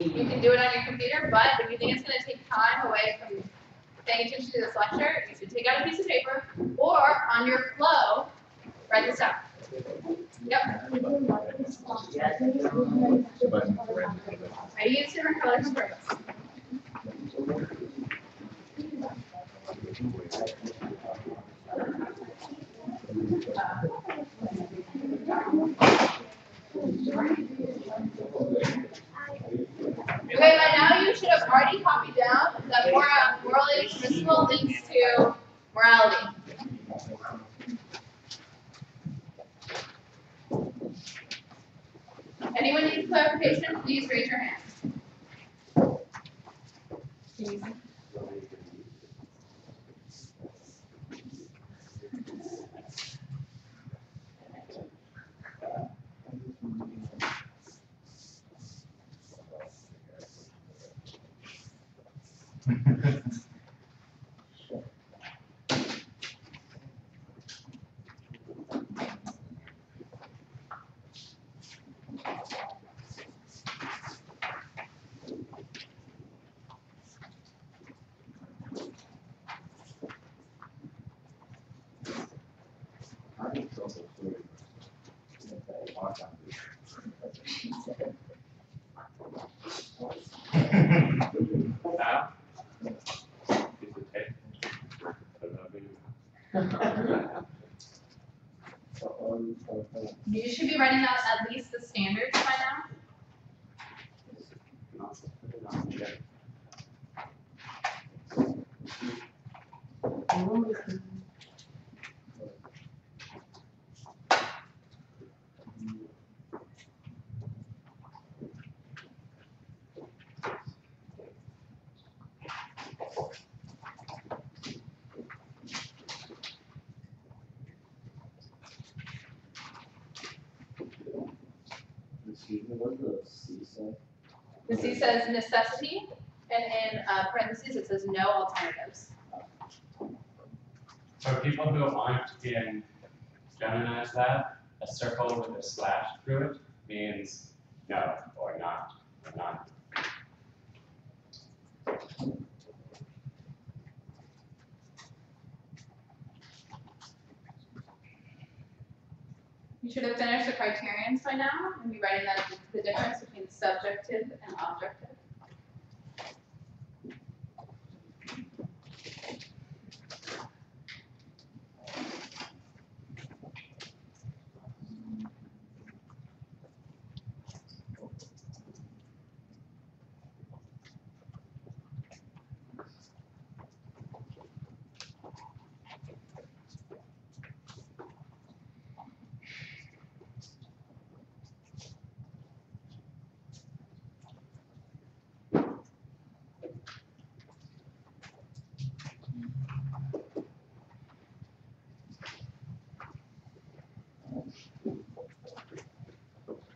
You can do it on your computer, but if you think it's going to take time away from paying attention to this lecture, you should take out a piece of paper or on your flow, write this out. Yep. I use different colors on purpose. Okay, by now you should have already copied down that morally permissible links to morality. Anyone need clarification? Please raise your hand. You should be writing out at least the standards by now. What does the C say? The C says necessity, and in parentheses it says no alternatives. For people who aren't in Gemini's lab, a circle with a slash through it means no or not or not. You should have finished the criterions by now and be writing that the difference between subjective and objective.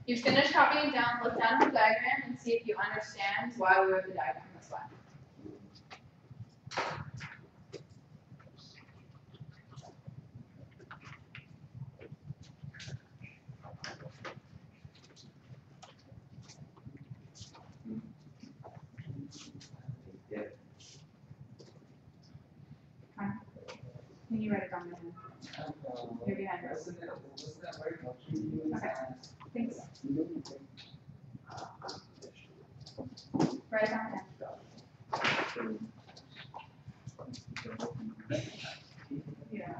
You finish copying down, look down at the diagram and see if you understand why we wrote the diagram this way. Can you write it down? You're behind us. Okay. Thanks. Write it down again. Yeah.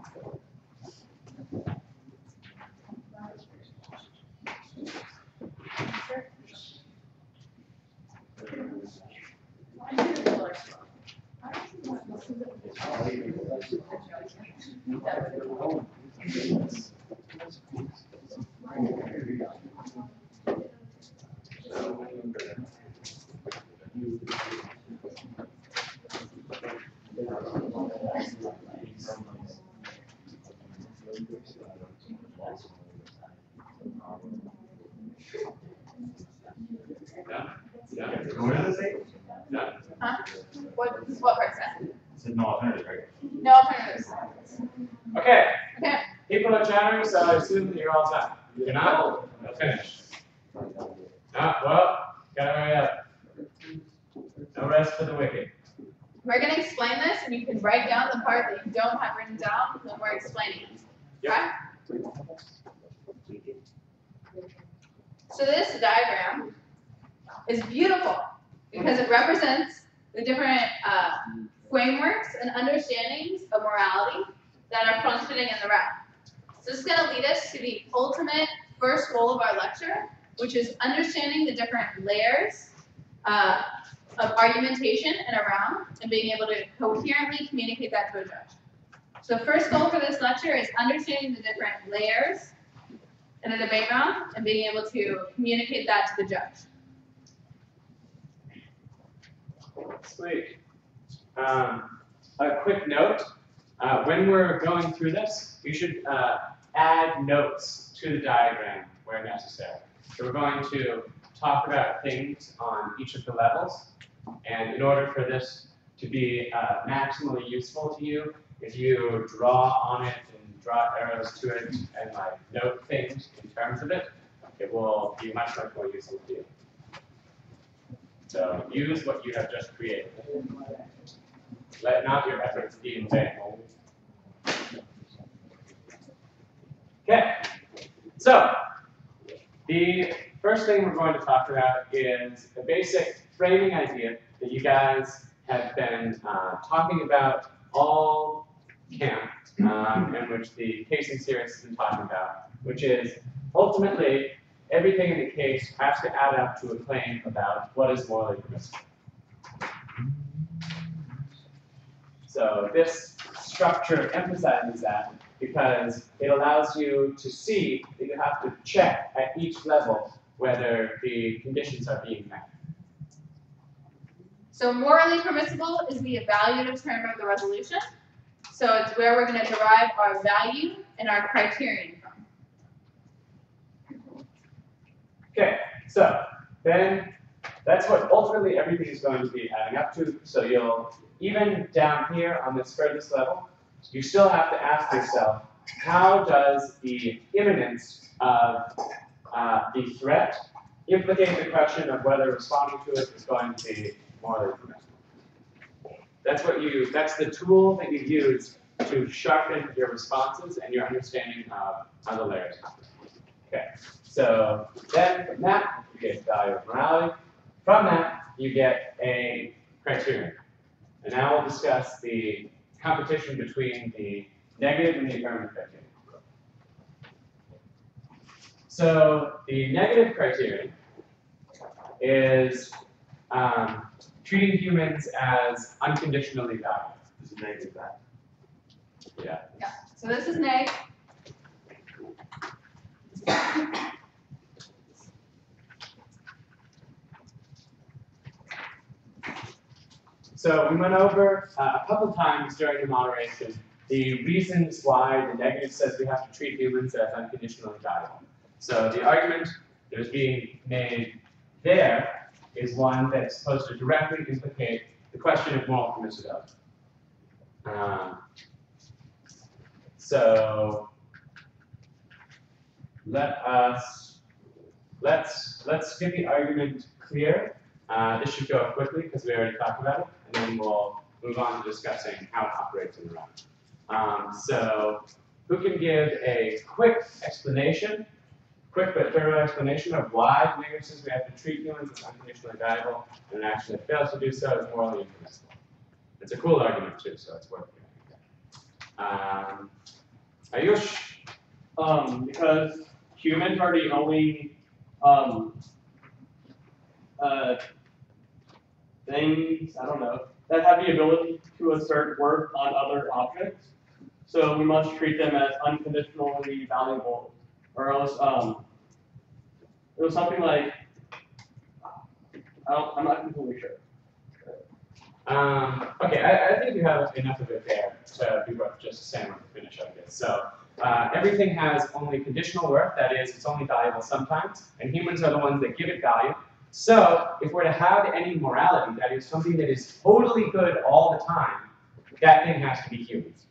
Huh? What part is that? It said no alternatives, right? No alternatives. Okay. Okay. People are chattering, so I assume that you're all set. If you're not, we'll finish. Well, gotta hurry up. No rest for the wicked. We're going to explain this, and you can write down the part that you don't have written down when we're explaining it. Okay? So this diagram is beautiful because it represents the different frameworks and understandings of morality that are functioning in the realm. So this is going to lead us to the ultimate first goal of our lecture, which is understanding the different layers of argumentation in a realm and being able to coherently communicate that to a judge. So the first goal for this lecture is understanding the different layers in a debate round and being able to communicate that to the judge. Sweet. A quick note, when we're going through this, you should add notes to the diagram where necessary. So we're going to talk about things on each of the levels, and in order for this to be maximally useful to you, if you draw on it and draw arrows to it and like note things in terms of it, it will be much more useful to you. So use what you have just created. Let not your efforts be in vain. Okay, so the first thing we're going to talk about is the basic framing idea that you guys have been talking about all camp, and which the casing series has been talking about, which is ultimately everything in the case has to add up to a claim about what is morally permissible. So this structure emphasizes that because it allows you to see that you have to check at each level whether the conditions are being met. So morally permissible is the evaluative term of the resolution. So it's where we're going to derive our value and our criterion from. Okay, so then that's what ultimately everything is going to be adding up to. So you'll, even down here on this furthest level, you still have to ask yourself, how does the imminence of the threat implicate the question of whether responding to it is going to be morally permissible? That's the tool that you use to sharpen your responses and your understanding of how the layers happen. Okay, so then from that, you get value of morality. From that, you get a criterion. And now we'll discuss the competition between the negative and the affirmative criterion. So the negative criterion is treating humans as unconditionally valuable. This is negative that. Yeah. Yeah. So this is neg. So we went over a couple times during the moderation the reasons why the negative says we have to treat humans as unconditionally valuable. So the argument that is being made there is one that's supposed to directly implicate the question of moral permissibility. So let's get the argument clear. This should go quickly because we already talked about it, and then we'll move on to discussing how it operates in the realm. So who can give a quick explanation, quick but thorough explanation of why the negative says we have to treat humans as unconditionally valuable, and an action that fails to do so is morally impermissible? It's a cool argument too, so it's worth hearing. Ayush? Because humans are the only things, I don't know, that have the ability to assert worth on other objects. So we must treat them as unconditionally valuable, or else it was something like, I'm not completely sure. Okay, I think you have enough of it there to be worth just saying what the finish of it is. So everything has only conditional worth, that is, it's only valuable sometimes, and humans are the ones that give it value. So if we're to have any morality, that is something that is totally good all the time, that thing has to be humans.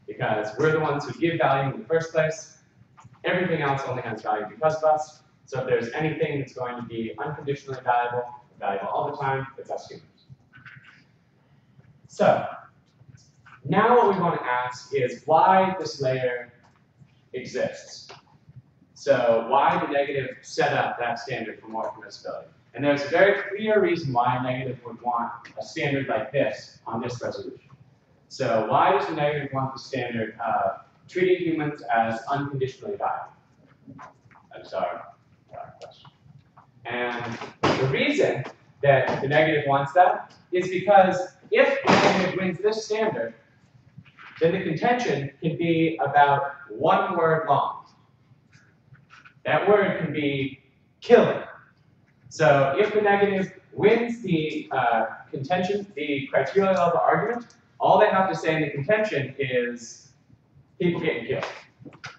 Because we're the ones who give value in the first place. Everything else only has value because of us. So if there's anything that's going to be unconditionally valuable, valuable all the time, it's us humans. So, now what we want to ask is why this layer exists. So why the negative set up that standard for more permissibility. And there's a very clear reason why a negative would want a standard like this on this resolution. So why does the negative want the standard of treating humans as unconditionally viable? That's our question. And the reason that the negative wants that is because if the negative wins this standard, then the contention can be about one word long. That word can be killing. So if the negative wins the contention, the criteria level argument, all they have to say in the contention is people getting killed.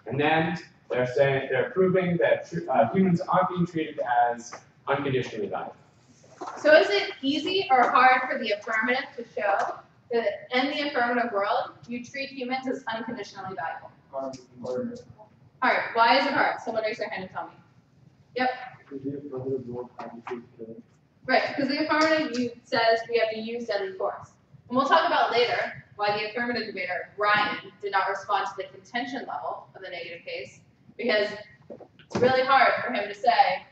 And then they're proving that humans aren't being treated as unconditionally valuable. So is it easy or hard for the affirmative to show that in the affirmative world, you treat humans as unconditionally valuable? Hard. Why is it hard? Someone raise their hand and tell me. Yep. Right, because the affirmative says we have to use deadly force. And we'll talk about later why the affirmative debater, Ryan, did not respond to the contention level of the negative case, because it's really hard for him to say,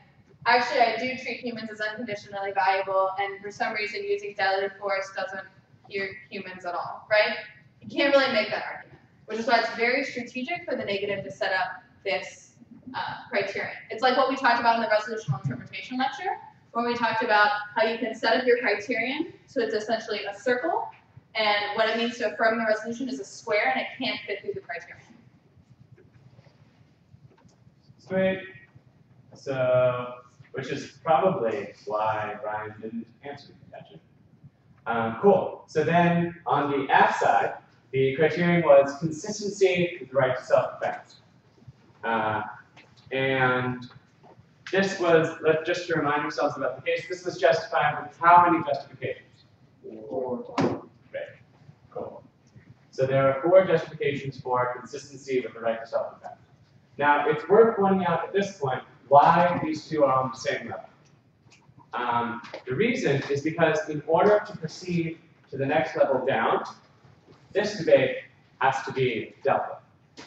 actually, I do treat humans as unconditionally valuable, and for some reason using deadly force doesn't hear humans at all, right? You can't really make that argument, which is why it's very strategic for the negative to set up this criterion. It's like what we talked about in the resolutional interpretation lecture, where we talked about how you can set up your criterion, so it's essentially a circle, and what it means to affirm the resolution is a square, and it can't fit through the criterion. Sweet. So, which is probably why Brian didn't answer the contention. Cool. So then on the F side, the criterion was consistency with the right to self-defense. And this was, just to remind ourselves about the case, this was justified with how many justifications? 4. Great. Cool. So there are 4 justifications for consistency with the right to self-defense. Now, it's worth pointing out at this point why these two are on the same level. The reason is because in order to proceed to the next level down, this debate has to be dealt with.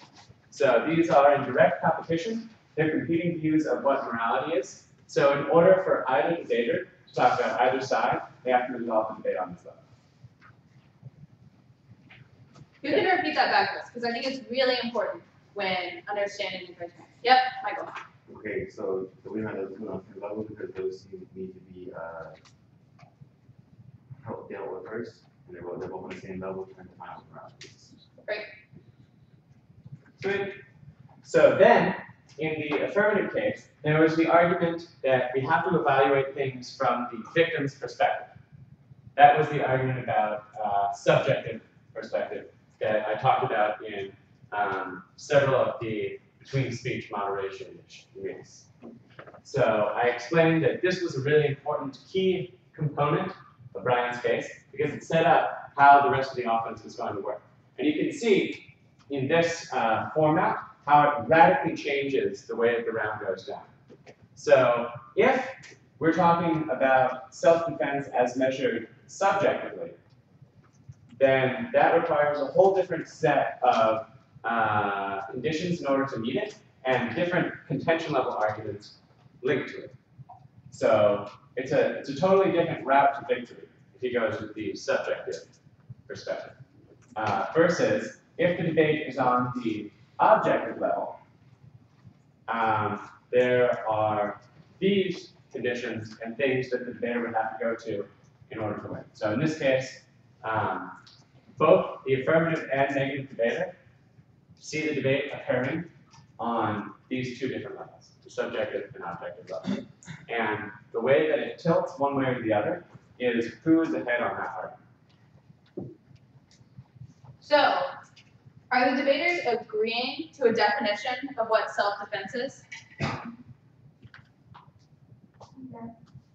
So these are in direct competition. They're competing views of what morality is. So in order for either debater to talk about either side, they have to resolve the debate on this level. You can repeat that back to us, because I think it's really important when understanding the criterion. Yep, Michael. Okay, so we have those two on two levels because those need to be dealt with first, and they're both on the same level and define what morality is. Great. Sweet. So then, in the affirmative case, there was the argument that we have to evaluate things from the victim's perspective. That was the argument about subjective perspective that I talked about in several of the between-speech moderation meetings. So I explained that this was a really important key component of Brian's case because it set up how the rest of the offense was going to work. And you can see in this format how it radically changes the way that the round goes down. So if we're talking about self-defense as measured subjectively, then that requires a whole different set of conditions in order to meet it, and different contention level arguments linked to it. So it's a totally different route to victory if he goes with the subjective perspective. Versus if the debate is on the objective level, there are these conditions and things that the debater would have to go to in order to win. So in this case, both the affirmative and negative debater see the debate occurring on these two different levels, the subjective and objective level. And the way that it tilts one way or the other is who is ahead on that argument. So, are the debaters agreeing to a definition of what self-defense is?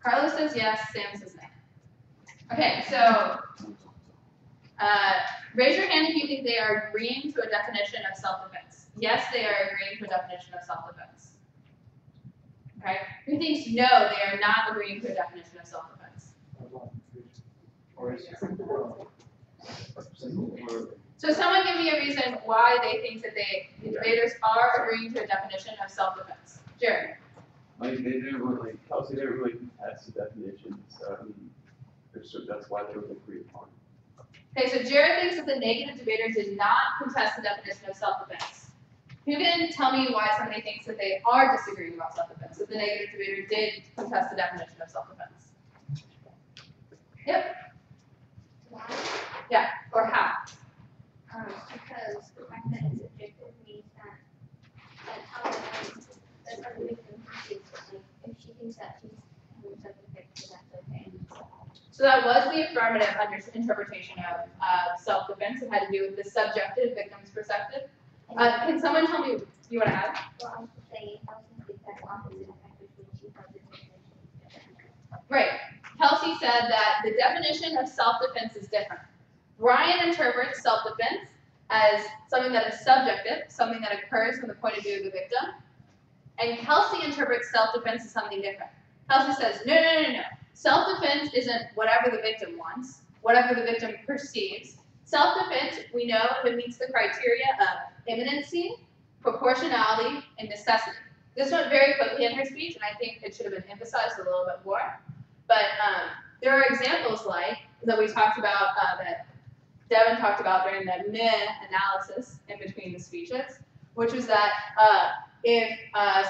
Carlos says yes, Sam says no. Okay, so raise your hand if you think they are agreeing to a definition of self-defense. Yes, they are agreeing to a definition of self-defense. Okay? Who thinks no, they are not agreeing to a definition of self-defense? So someone give me a reason why they think that the debaters are agreeing to a definition of self-defense. Jared. Like they didn't really, Kelsey didn't really contest the definition, so I mean, that's why they were agreed upon. Okay, so Jared thinks that the negative debater did not contest the definition of self-defense. Who can tell me why somebody thinks that they are disagreeing about self-defense, that the negative debater did contest the definition of self-defense? Yep. Why? Yeah, or how? Because the fact that it's objective means that how the victim perceives it. Like, if she thinks that she's having self-defense, then that's okay. So that was the affirmative interpretation of self-defense. It had to do with the subjective victim's perspective. Can someone tell me, you want to add? Well, I was just saying, I was going to think that's opposite effect between she has this definition. Right. Kelsey said that the definition of self-defense is different. Brian interprets self-defense as something that is subjective, something that occurs from the point of view of the victim. And Kelsey interprets self-defense as something different. Kelsey says, no. Self-defense isn't whatever the victim wants, whatever the victim perceives. Self-defense, we know if it meets the criteria of imminency, proportionality, and necessity. This went very quickly in her speech, and I think it should have been emphasized a little bit more. But there are examples like that we talked about, that Devin talked about during the meh analysis in between the speeches, which was that if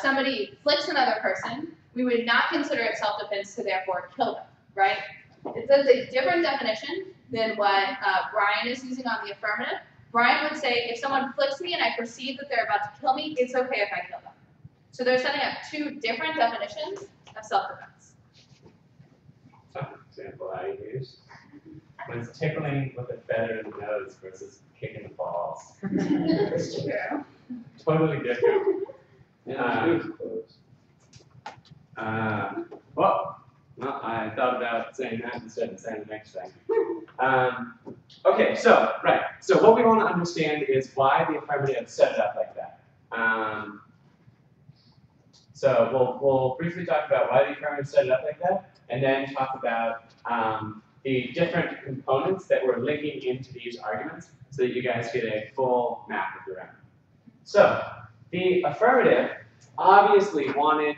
somebody flicks another person, we would not consider it self-defense to therefore kill them, right? It's a different definition than what Brian is using on the affirmative. Brian would say, if someone flicks me and I perceive that they're about to kill me, it's okay if I kill them. So they're setting up two different definitions of self-defense. Some example I use. When it's tickling with a feather in the nose versus kicking the balls. That's true. Totally different. Well, I thought about saying that instead of saying the next thing. Okay, so what we want to understand is why the affirmative set it up like that. So we'll briefly talk about why the affirmative set it up like that, and then talk about the different components that we're linking into these arguments so that you guys get a full map of your own. So the affirmative obviously wanted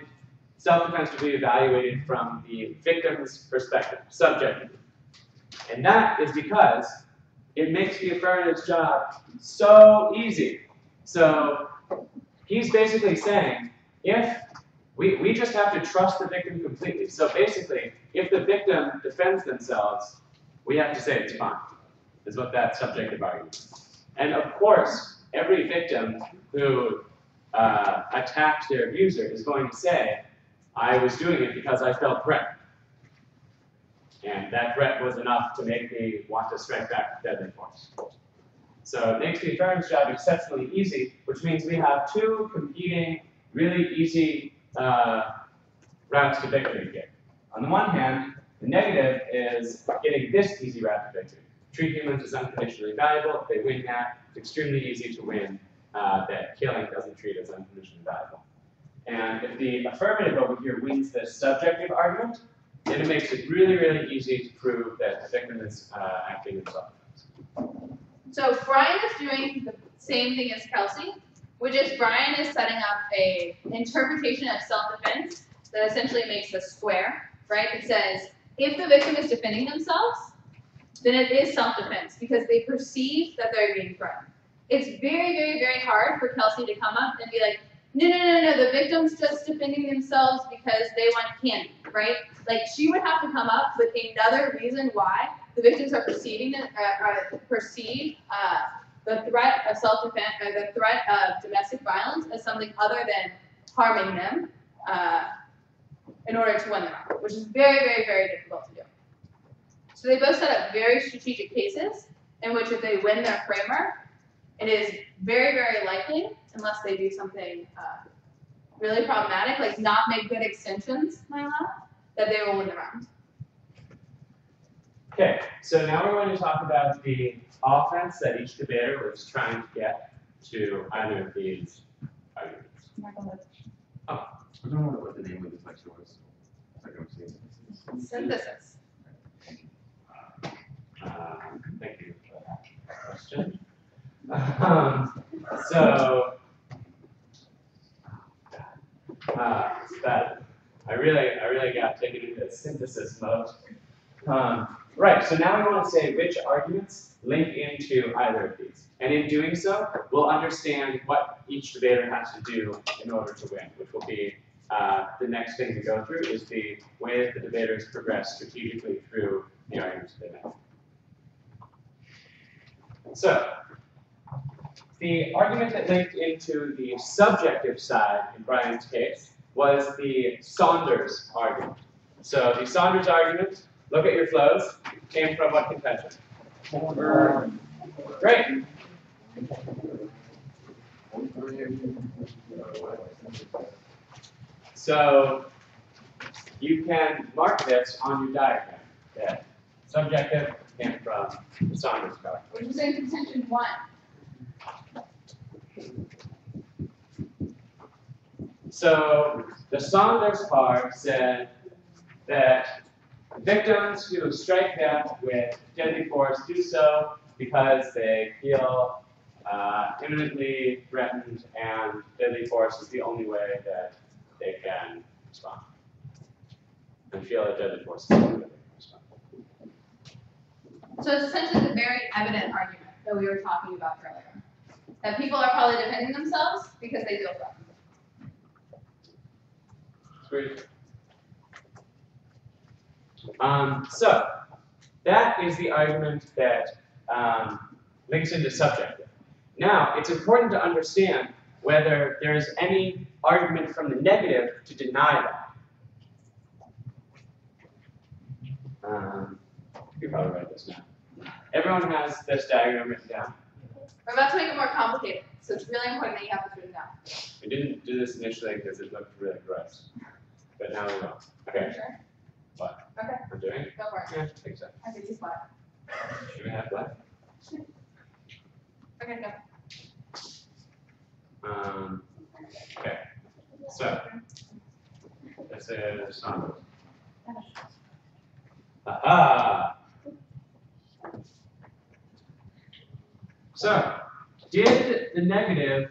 self-defense to be evaluated from the victim's perspective, subjectively. And that is because it makes the affirmative's job so easy. So he's basically saying, if we just have to trust the victim completely. So basically, if the victim defends themselves, we have to say it's fine, is what that subjective argument is. And of course, every victim who attacks their abuser is going to say, I was doing it because I felt threatened. And that threat was enough to make me want to strike back with deadly force. So it makes the affirmative's job exceptionally easy, which means we have two competing, really easy routes to victory here. On the one hand, the negative is getting this easy route to victory. Treat humans as unconditionally valuable. If they win that, it's extremely easy to win that killing doesn't treat as unconditionally valuable. And if the affirmative over here wins this subjective argument, then it makes it really, really easy to prove that the victim is acting in self-defense. So Brian is doing the same thing as Kelsey, which is Brian is setting up an interpretation of self-defense that essentially makes a square, right? It says, if the victim is defending themselves, then it is self-defense because they perceive that they're being threatened. It's very, very, very hard for Kelsey to come up and be like, no, the victim's just defending themselves because they want candy, right? Like, she would have to come up with another reason why the victims are perceiving the threat of self-defense, or the threat of domestic violence as something other than harming them in order to win them out, which is very, very, very difficult to do. So they both set up very strategic cases in which if they win their framework, it is very, very likely, unless they do something really problematic, like not make good extensions, that they will win the round. Okay, so now we're going to talk about the offense that each debater was trying to get to either of these arguments. I don't know what the name of this lecture was. Like I'm saying. Synthesis. Thank you for that question. So that I really got taken into synthesis mode. Right, so now we want to say which arguments link into either of these. And in doing so, we'll understand what each debater has to do in order to win, which will be the next thing to go through is the way that the debaters progress strategically through the arguments they make. So, the argument that linked into the subjective side in Brian's case was the Saunders argument. So the Saunders argument, look at your flows, came from what contention? Great. So you can mark this on your diagram. That subjective came from the Saunders card. Which was in contention 1. So the Saunders part said that victims who strike death with deadly force do so because they feel imminently threatened, and deadly force is the only way that they can respond. And feel that deadly force is the only way they can respond. So it's essentially the very evident argument that we were talking about earlier. That people are probably defending themselves because they feel threatened. Sweet. So that is the argument that links into subjective. Now, it's important to understand whether there is any argument from the negative to deny that. You can probably write this down. Everyone has this diagram written down. We're about to make it more complicated, so it's really important that you have this written down. We didn't do this initially because it looked really gross, but now we will. Okay. Sure? What? Okay, I'm doing it? go for it. Yeah, I think so. I think he's flat. Should we have what? Okay, go. Okay. So this is Saunders. Aha! So, did the negative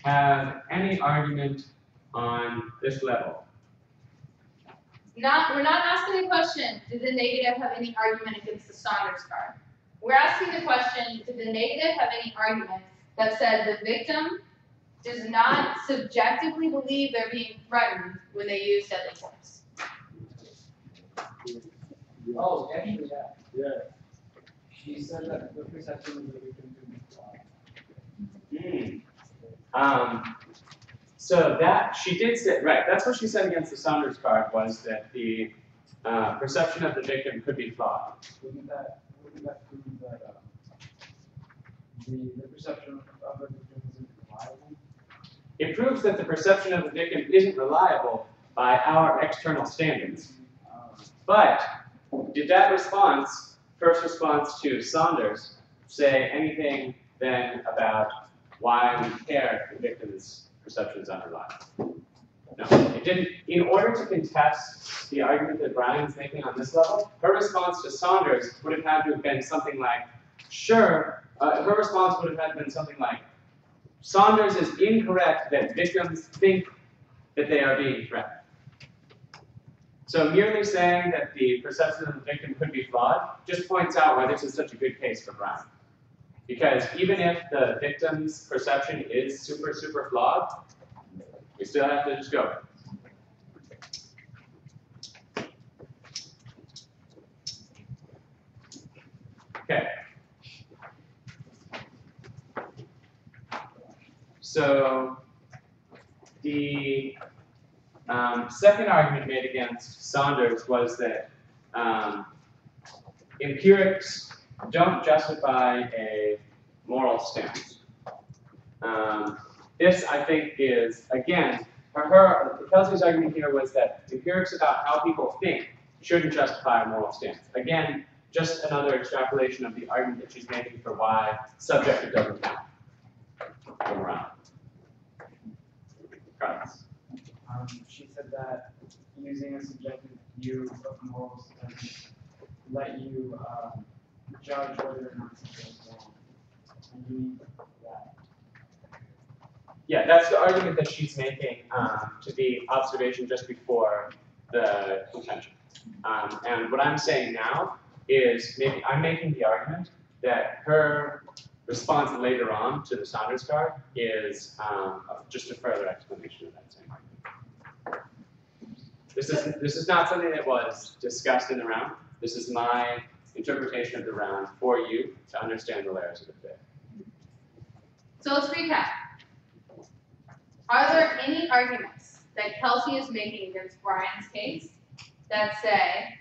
have any argument on this level? We're not asking the question, did the negative have any argument against the Saunders card? We're asking the question, did the negative have any argument that said the victim does not subjectively believe they're being threatened when they use deadly force? Oh, actually, yeah. She said that the perception of the victim could be flawed. So that, she did say, right, that's what she said against the Saunders card, was that the perception of the victim could be flawed. Wouldn't that prove that the perception of the victim isn't reliable? It proves that the perception of the victim isn't reliable by our external standards. But did that response, first response to Saunders, say anything then about why we care if the victim's perception is unreliable? No, it didn't. In order to contest the argument that Brian's making on this level, her response to Saunders would have had to have been something like, sure, her response would have had to been something like, Saunders is incorrect that victims think that they are being threatened. So merely saying that the perception of the victim could be flawed just points out why this is such a good case for Brian. Because even if the victim's perception is super, super flawed, we still have to just go. Okay. So the second argument made against Saunders was that empirics don't justify a moral stance. This, I think, is, again, Kelsey's argument here was that empirics about how people think shouldn't justify a moral stance. Again, just another extrapolation of the argument that she's making for why subjective doesn't count for morality. Carlos. she said that using a subjective view of morals doesn't let you judge whether or not something is wrong. And you need that. Yeah, that's the argument that she's making to the observation just before the contention. And what I'm saying now is maybe I'm making the argument that her response later on to the Saunders card is just a further explanation of that same argument. This is not something that was discussed in the round. This is my interpretation of the round for you to understand the layers of the fit. So let's recap. Are there any arguments that Kelsey is making against Brian's case that say,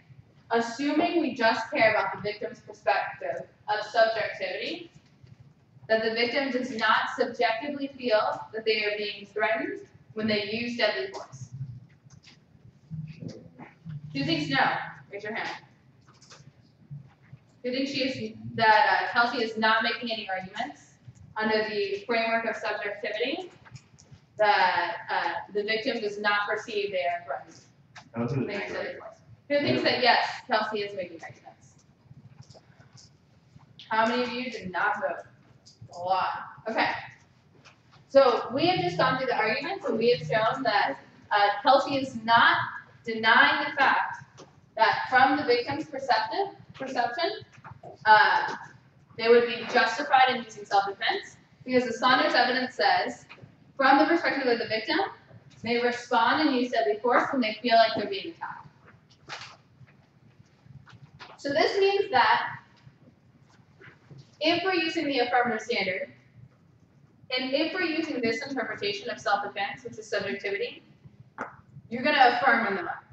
assuming we just care about the victim's perspective of subjectivity, that the victim does not subjectively feel that they are being threatened when they use deadly force? Who thinks no? Raise your hand. Who thinks that Kelsey is not making any arguments under the framework of subjectivity that the victim does not perceive they are threatened? Who thinks that yes, Kelsey is making arguments? How many of you did not vote? A lot. Okay. So we have just gone through the arguments and we have shown that Kelsey is not denying the fact that from the victim's perception, they would be justified in using self-defense because the Saunders evidence says, from the perspective of the victim, they respond and use deadly force when they feel like they're being attacked. So this means that if we're using the affirmative standard, and if we're using this interpretation of self-defense, which is subjectivity, you're going to affirm on the left.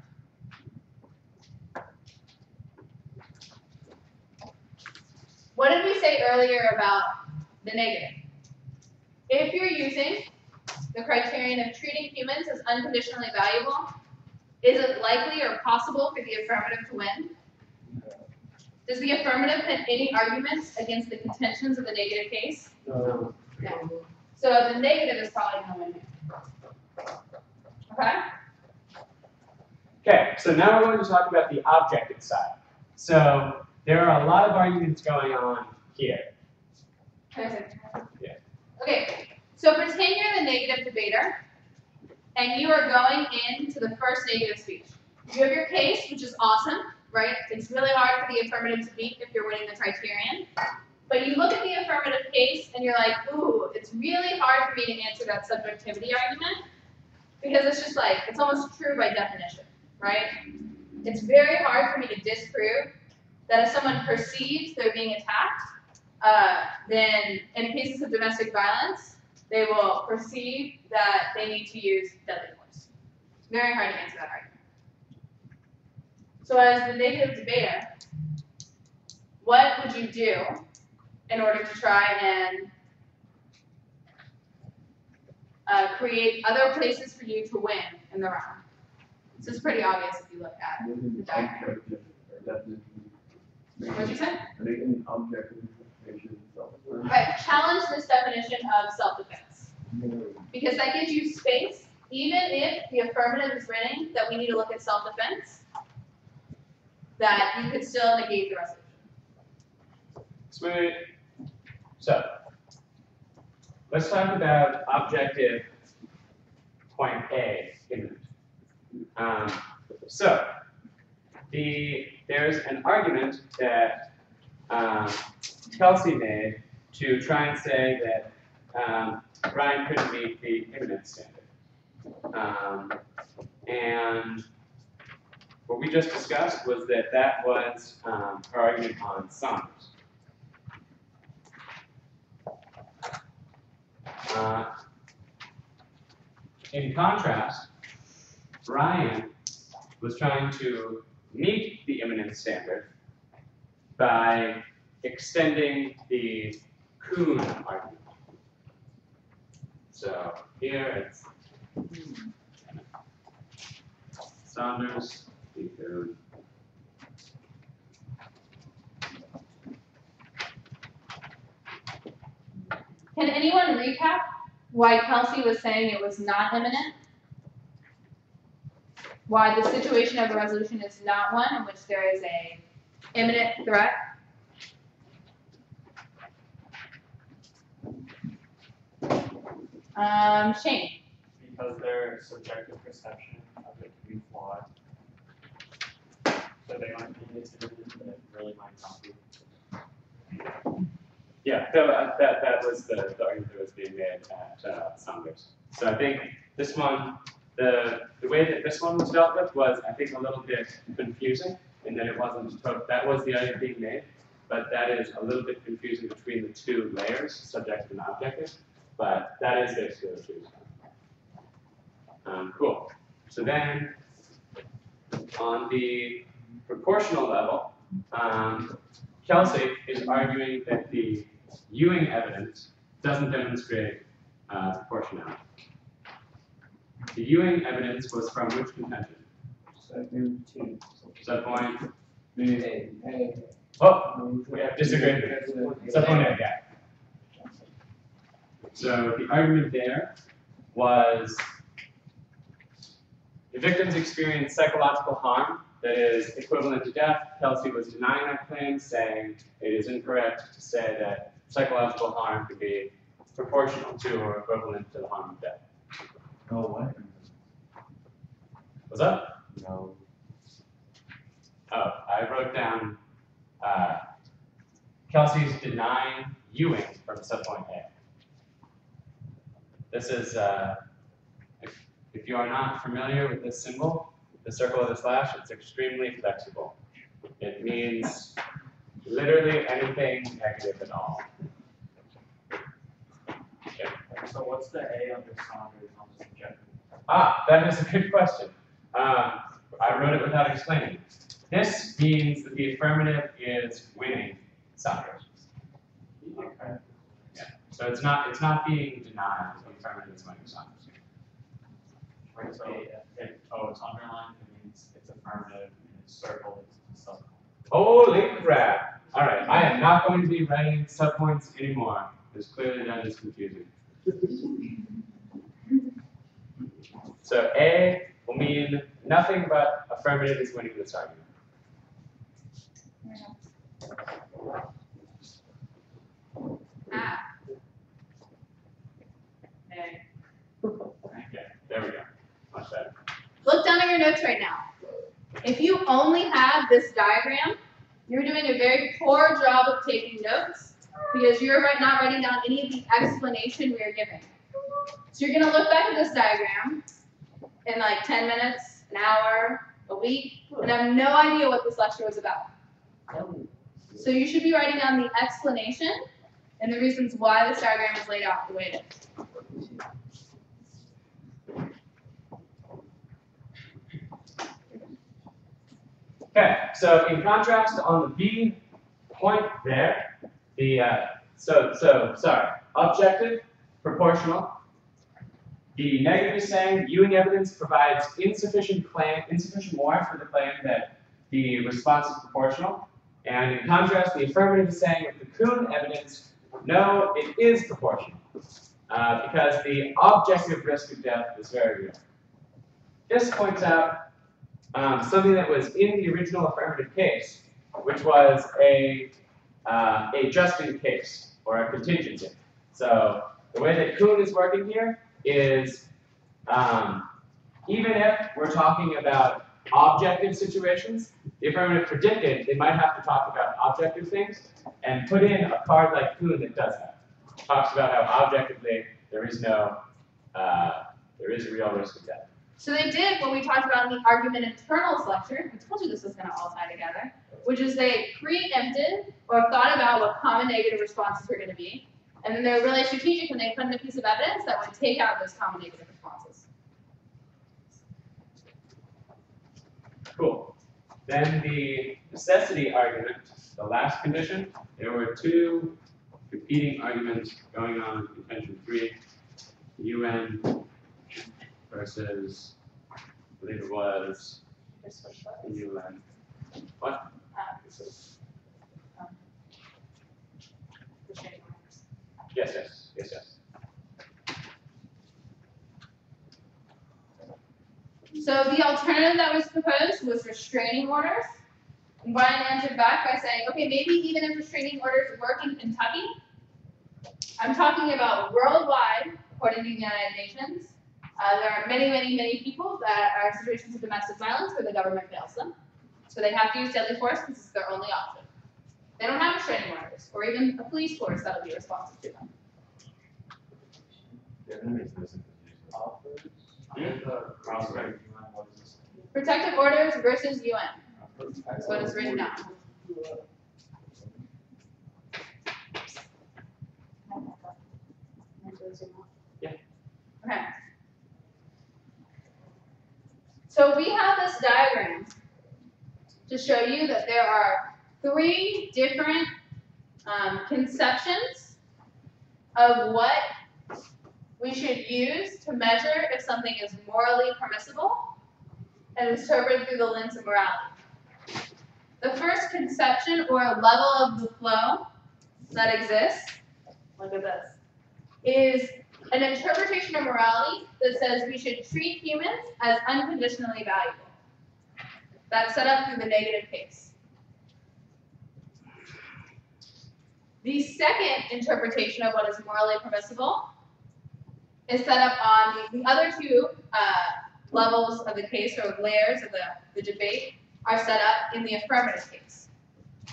What did we say earlier about the negative? If you're using the criterion of treating humans as unconditionally valuable, is it likely or possible for the affirmative to win? Does the affirmative put any arguments against the contentions of the negative case? No. No. So the negative is probably going to win here. Okay? Okay, so now we're going to talk about the objective side. So there are a lot of arguments going on here. Yeah. Okay, so pretend you're the negative debater, and you are going into the first negative speech. You have your case, which is awesome, right? It's really hard for the affirmative to beat if you're winning the criterion. But you look at the affirmative case, and you're like, ooh, it's really hard for me to answer that subjectivity argument, because it's just like, it's almost true by definition, right? It's very hard for me to disprove that if someone perceives they're being attacked, then in cases of domestic violence, they will perceive that they need to use deadly force. It's very hard to answer that argument. So as the negative debater, what would you do in order to try and create other places for you to win in the round? This is pretty obvious if you look at the diagram. What did you say? Right, challenge this definition of self-defense. Because that gives you space, even if the affirmative is winning, that we need to look at self-defense, that you could still negate the resolution. Sweet. So let's talk about objective point A imminent. So there's an argument that Kelsey made to try and say that Brian couldn't meet the imminent standard. And what we just discussed was that that was her argument on Saunders. In contrast, Brian was trying to meet the imminent standard by extending the Kuhn argument. So here it's Saunders, the Kuhn. Can anyone recap why Kelsey was saying it was not imminent? why the situation of a resolution is not one in which there is a imminent threat. Shane. Because their subjective perception of it can be flawed. So they might think it's imminent, but it really might not be. Yeah, that was the argument that was being made at Saunders. So I think this one, the way that this one was dealt with was, I think, a little bit confusing in that it wasn't, that was the argument being made, but that is a little bit confusing between the two layers, subjective and objective, but that is basically what she was cool. So then, on the proportional level, Kelsey is arguing that the Ewing evidence doesn't demonstrate proportionality. The Ewing evidence was from which contention? Second, two. Subpoint. A. Oh, we have disagreement. Subpoint A, yeah. So the argument there was the victims experienced psychological harm that is equivalent to death. Kelsey was denying that claim, saying it is incorrect to say that psychological harm can be proportional to or equivalent to the harm of death. No, what? What's up? No. Oh, I wrote down Kelsey's denying Ewing from subpoint A. This is, if you are not familiar with this symbol, the circle of the slash, it's extremely flexible. It means literally anything negative at all. Okay. So what's the A under Saunders on the subjective? Ah, that is a good question. I wrote it without explaining. This means that the affirmative is winning Saunders. Okay. Yeah. So it's not being denied. The affirmative is winning Saunders. So it's underlined, it means it's affirmative, and it's circled, it's subpoint. Holy crap! All right, I am not going to be writing subpoints anymore, because clearly that is confusing. So A will mean nothing but affirmative is winning this argument. Ah. Okay. Okay, there we go. Much better. Look down at your notes right now. If you only have this diagram, you're doing a very poor job of taking notes because you're not writing down any of the explanation we are giving. So you're going to look back at this diagram in like 10 minutes, an hour, a week, and have no idea what this lecture was about. So you should be writing down the explanation and the reasons why this diagram is laid out the way it is. Okay, so in contrast on the B point there, the objective, proportional. The negative is saying Ewing evidence provides insufficient more for the claim that the response is proportional. And in contrast, the affirmative is saying with the Kuhn evidence, no, it is proportional. Because the objective risk of death is very real. This points out something that was in the original affirmative case, which was a just in case, or a contingency. So the way that Kuhn is working here is even if we're talking about objective situations, the affirmative predicted they might have to talk about objective things and put in a card like Kuhn that does that. Talks about how objectively there is a real risk of death. So they did what we talked about in the argument internals lecture. I told you this was going to all tie together, which is they preempted or thought about what common negative responses were going to be, and then they were really strategic when they put in a piece of evidence that would take out those common negative responses. Cool. Then the necessity argument, the last condition, there were two competing arguments going on in contention 3, UN versus, I believe it was UN. What? This is the shading marks. Yes. So the alternative alternative that was proposed was restraining orders. And Brian answered back by saying, okay, maybe even if restraining orders work in Kentucky, I'm talking about worldwide, according to the United Nations. There are many, many, many people that are in situations of domestic violence where the government fails them. So they have to use deadly force because it's their only option. They don't have restraining orders, or even a police force that will be responsive to them. Protective orders versus UN. That's what is written down. Yeah. Okay. So we have this diagram to show you that there are 3 different conceptions of what we should use to measure if something is morally permissible and interpreted through the lens of morality. The first conception or level of the flow that exists, look at this, is an interpretation of morality that says we should treat humans as unconditionally valuable. That's set up through the negative case. The second interpretation of what is morally permissible is set up on the other 2 levels of the case, or layers of the debate, are set up in the affirmative case.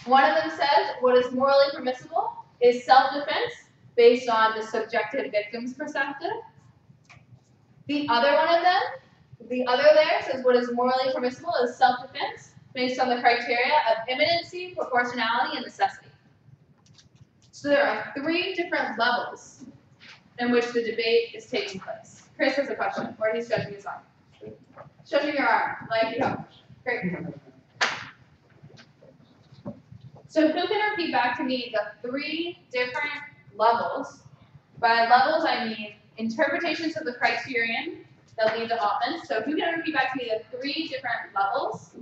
One of them says what is morally permissible is self-defense based on the subjective victim's perspective. The other one of them, the other layer, says what is morally permissible is self-defense based on the criteria of imminency, proportionality, and necessity. So there are 3 different levels in which the debate is taking place. Chris has a question, or he's stretching his arm. Stretching your arm, like you have a question. Great. So who can repeat back to me the 3 different levels? By levels, I mean interpretations of the criterion that lead to offense. So who can repeat back to me the 3 different levels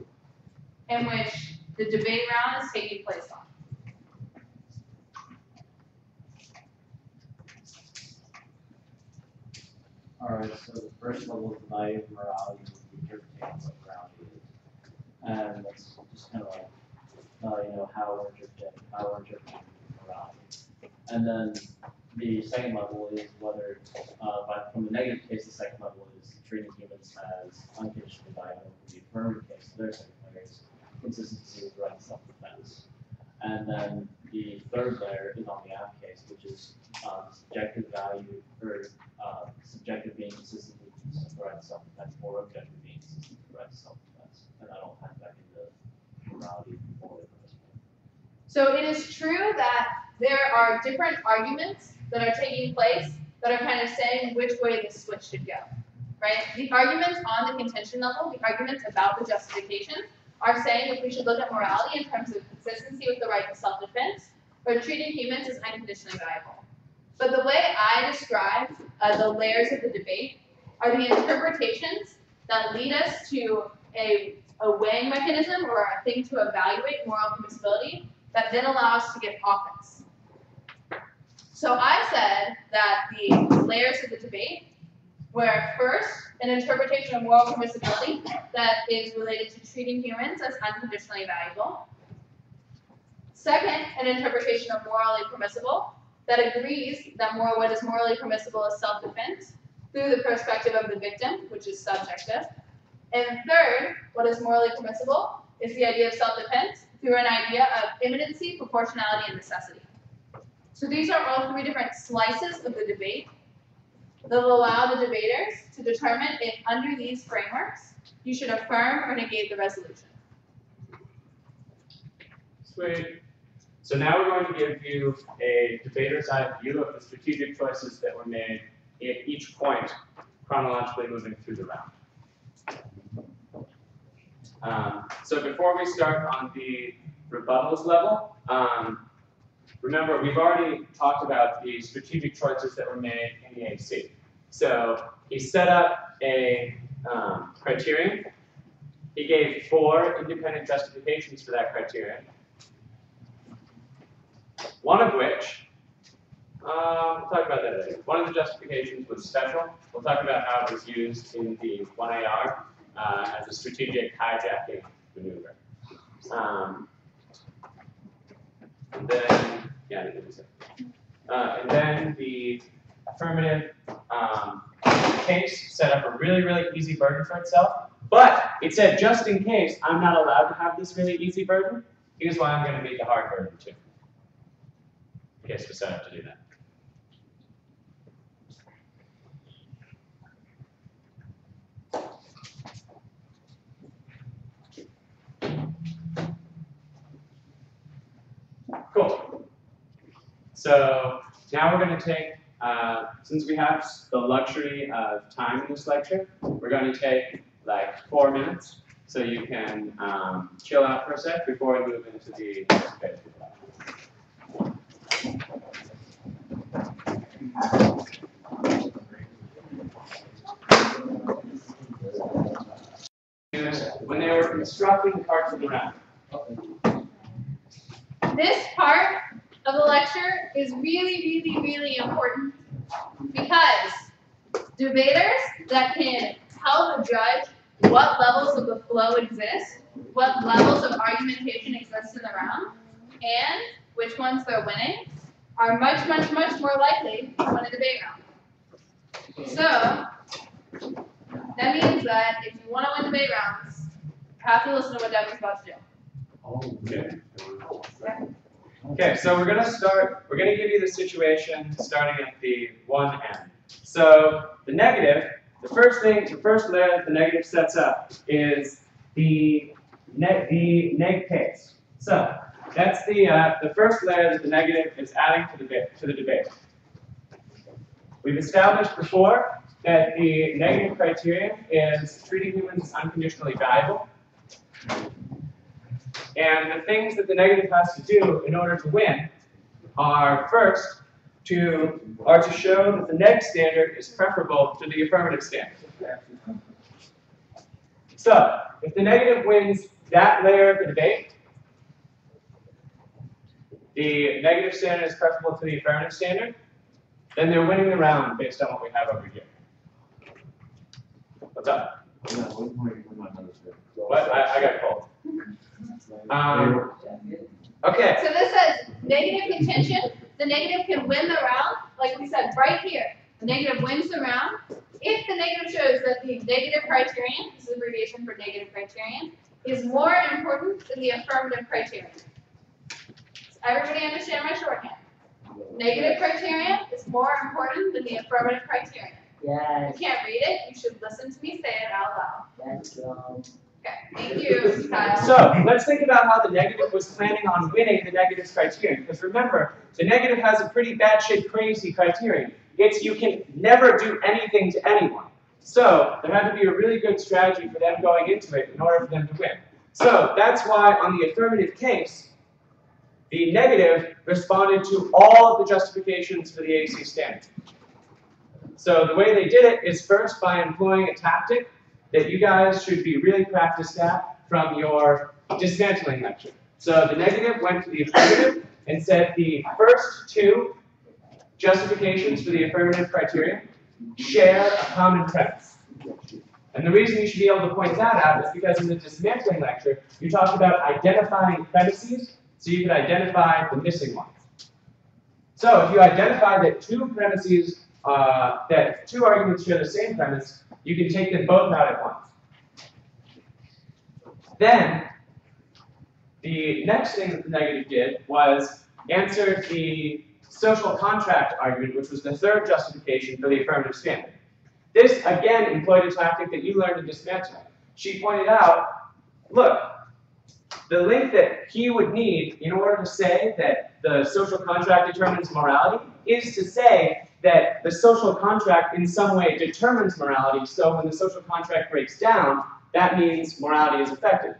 in which the debate round is taking place on? Alright, so the first level of the value of morality would be interpreting what morality is. And that's just kind of like, how we're interpreting morality. And then the second level is whether, from the negative case, the second level is treating humans as unconditionally valuable. The affirmative case, their second layer is consistency with right and self-defense. And then the third layer is on the app case, which is subjective value, or subjective being consistent with the right to self-defense, or objective being consistent with the right to self-defense. And that all ties back into morality for the permissible. So it is true that there are different arguments that are taking place that are kind of saying which way the switch should go, right? The arguments on the contention level, the arguments about the justification, are saying if we should look at morality in terms of consistency with the right to self-defense, or treating humans as unconditionally valuable. But the way I describe the layers of the debate are the interpretations that lead us to a weighing mechanism or a thing to evaluate moral permissibility that then allow us to get offense. So I said that the layers of the debate were first an interpretation of moral permissibility that is related to treating humans as unconditionally valuable. Second, an interpretation of morally permissible that agrees that what is morally permissible is self-defense through the perspective of the victim, which is subjective. And third, what is morally permissible is the idea of self-defense through an idea of imminency, proportionality, and necessity. So these are all 3 different slices of the debate that will allow the debaters to determine if under these frameworks you should affirm or negate the resolution. Sweet. So now we're going to give you a debater's eye view of the strategic choices that were made at each point chronologically moving through the round. So before we start on the rebuttals level, remember we've already talked about the strategic choices that were made in the AC. So he set up a criterion. He gave 4 independent justifications for that criterion. One of which, we'll talk about that later. One of the justifications was special. We'll talk about how it was used in the 1AR as a strategic hijacking maneuver. And then, yeah, I didn't do it. And then the affirmative case set up a really, really easy burden for itself. But it said, just in case I'm not allowed to have this really easy burden, here's why I'm going to make a hard burden too. In case we set up to do that. Cool. So now we're going to take, since we have the luxury of time in this lecture, we're going to take like 4 minutes so you can chill out for a sec before we move into the next phase. When they were constructing parts of the round. This part of the lecture is really, really, really important because debaters that can tell the judge what levels of the flow exist, what levels of argumentation exist in the round, and which ones they're winning, are much, much, much more likely to win a debate round. So, that means that if you want to win debate rounds, you have to listen to what Devin's about to do. Okay. Okay, so we're going to give you the situation starting at the one end. So the negative, the first layer that the negative sets up is the neg case. So that's the first layer that the negative is adding to the debate. We've established before that the negative criterion is treating humans as unconditionally valuable. And the things that the negative has to do in order to win are first to show that the neg standard is preferable to the affirmative standard. So if the negative wins that layer of the debate, the negative standard is preferable to the affirmative standard, then they're winning the round based on what we have over here. What's up? What? I got cold. Okay. So this says negative contention. The negative can win the round, like we said right here. The negative wins the round if the negative shows that the negative criterion, this is abbreviation for negative criterion, is more important than the affirmative criterion. Does everybody understand my shorthand? Negative criterion is more important than the affirmative criterion. Yes. You can't read it, you should listen to me say it out loud. Let's go. Okay, thank you, Kyle. So let's think about how the negative was planning on winning the negative's criterion. Because remember, the negative has a pretty batshit crazy criterion. It's you can never do anything to anyone. So there had to be a really good strategy for them going into it in order for them to win. So that's why on the affirmative case, the negative responded to all of the justifications for the AC standard. So the way they did it is first by employing a tactic that you guys should be really practiced at from your dismantling lecture. So the negative went to the affirmative and said the first two justifications for the affirmative criterion share a common premise. And the reason you should be able to point that out is because in the dismantling lecture, you talked about identifying premises so you could identify the missing ones. So if you identify that two premises, that two arguments share the same premise, you can take them both out at once. Then, the next thing that the negative did was answer the social contract argument, which was the third justification for the affirmative standard. This, again, employed a tactic that you learned in dismantling. She pointed out, look, the link that he would need in order to say that the social contract determines morality is to say that the social contract in some way determines morality, so when the social contract breaks down, that means morality is affected.